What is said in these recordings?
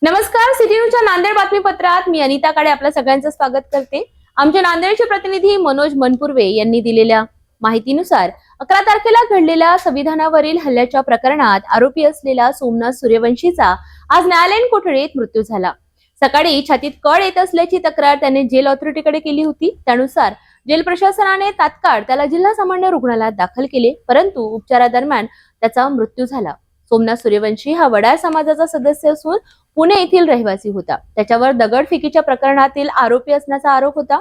नमस्कार, सिटी न्यूजच्या नांदेड बातमीपत्रात मी अनिता काळे आपल्या सगळ्यांचं स्वागत करते। आमचे नांदेडचे प्रतिनिधी मनोज मनपुर्वे यांनी दिलेल्या माहितीनुसार 11 तारखेला घडलेल्या संविधानावरील हल्ल्याच्या प्रकरणात आरोपी असलेला सोमनाथ सूर्यवंशीचा आज न्यायालयीन कोठडीत मृत्यू झाला। सकाळी छातीत कळ येत असल्याची तक्रार त्याने जेल ऑथॉरिटीकडे केली होती। त्यानुसार जेल प्रशासनाने तात्काळ त्याला जिल्हा सामान्य रुग्णालयात दाखल केले, परंतु उपचारादरम्यान त्याचा मृत्यू झाला। सोमनाथ सूर्यवंशी हा वडार समाजाचा सदस्य असून पुणे येथील रहिवासी होता। त्याच्यावर दगडफेकीच्या प्रकरणातील आरोपी असण्याचा आरोप होता।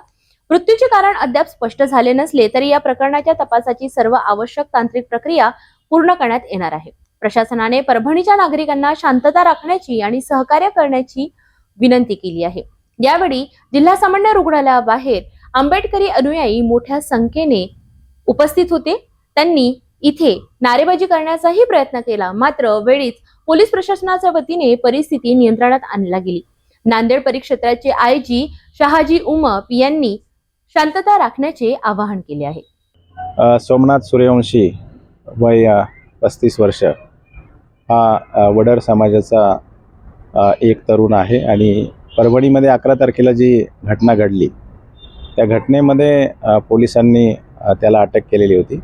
मृत्यूचे कारण अद्याप स्पष्ट झाले नसले तरी या प्रकरणाच्या तपासाची सर्व आवश्यक तांत्रिक प्रक्रिया पूर्ण करण्यात येणार आहे। प्रशासनाने परभणीच्या नागरिकांना शांतता राखण्याची आणि सहकार्य करण्याची विनंती केली आहे। यावेळी जिल्हा सामान्य रुग्णालयाबाहेर आंबेडकरी अनुयायी मोठ्या संख्येने उपस्थित होते। त्यांनी इथे नारेबाजी करण्याचाही प्रयत्न केला, मात्र वेळीच पोलीस प्रशासनाच्या वतीने परिस्थिती नियंत्रणात आणला गेली। नांदेड परिक्षेत्राचे आयजी शहाजी उमप यांनी शांतता राखण्याचे आवाहन केले आहे। सोमनाथ सूर्यवंशी वय 35 वर्ष हा वडार समाजाचा एक तरुण आहे आणि परभणीमध्ये 11 तारखेला जी घटना घडली त्या घटनेमध्ये पोलिसांनी त्याला अटक केलेली होती।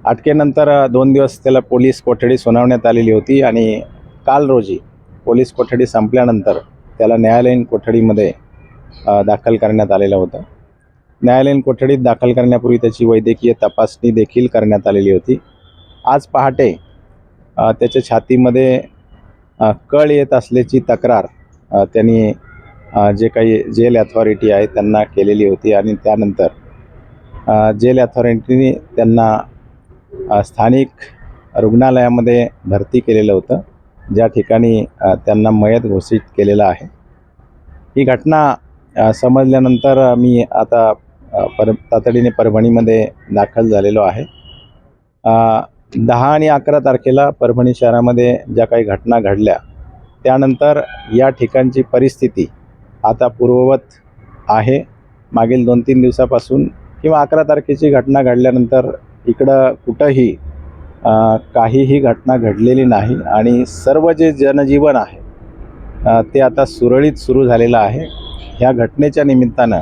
अटकेनंतर 2 दिवस त्याला पोलीस कोठडी सुनावण्यात आलेली होती आणि काल रोजी पोलीस कोठडी संपल्यानंतर त्याला न्यायालयीन कोठडीमध्ये दाखल करण्यात आलेलं होतं। न्यायालयीन कोठडीत दाखल करण्यापूर्वी त्याची वैद्यकीय तपासणी देखील करण्यात आलेली होती। आज पहाटे त्याच्या छातीमध्ये कळ येत असल्याची तक्रार त्यांनी जे काही जेल अथॉरिटी आहे त्यांना केलेली होती आणि त्यानंतर जेल अथॉरिटीने त्यांना स्थानिक रुग्णालयामध्ये भरती केलेलं होतं, ज्या ठिकाणी त्यांना मयत घोषित केलेलं आहे। ही घटना समजल्यानंतर मी आता तातडीने परभणीमध्ये दाखल झालेलो आहे। 10 आणि 11 तारखेला परभणी शहरामध्ये ज्या काही घटना घडल्या त्यानंतर या ठिकाणची परिस्थिती आता पूर्ववत आहे। मागील 2-3 दिवसापासून किंवा 11 तारखेची घटना घडल्यानंतर इकडं कुठंही काहीही घटना घडलेली नाही आणि सर्व जे जनजीवन आहे ते आता सुरळीत सुरू झालेलं आहे। ह्या घटनेच्या निमित्तानं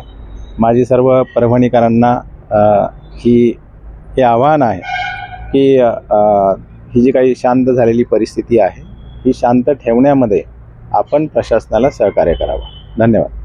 माझी सर्व परभणीकरांना हे आव्हान आहे की ही जी काही शांत झालेली परिस्थिती आहे ही शांत ठेवण्यामध्ये आपण प्रशासनाला सहकार्य करावं। धन्यवाद।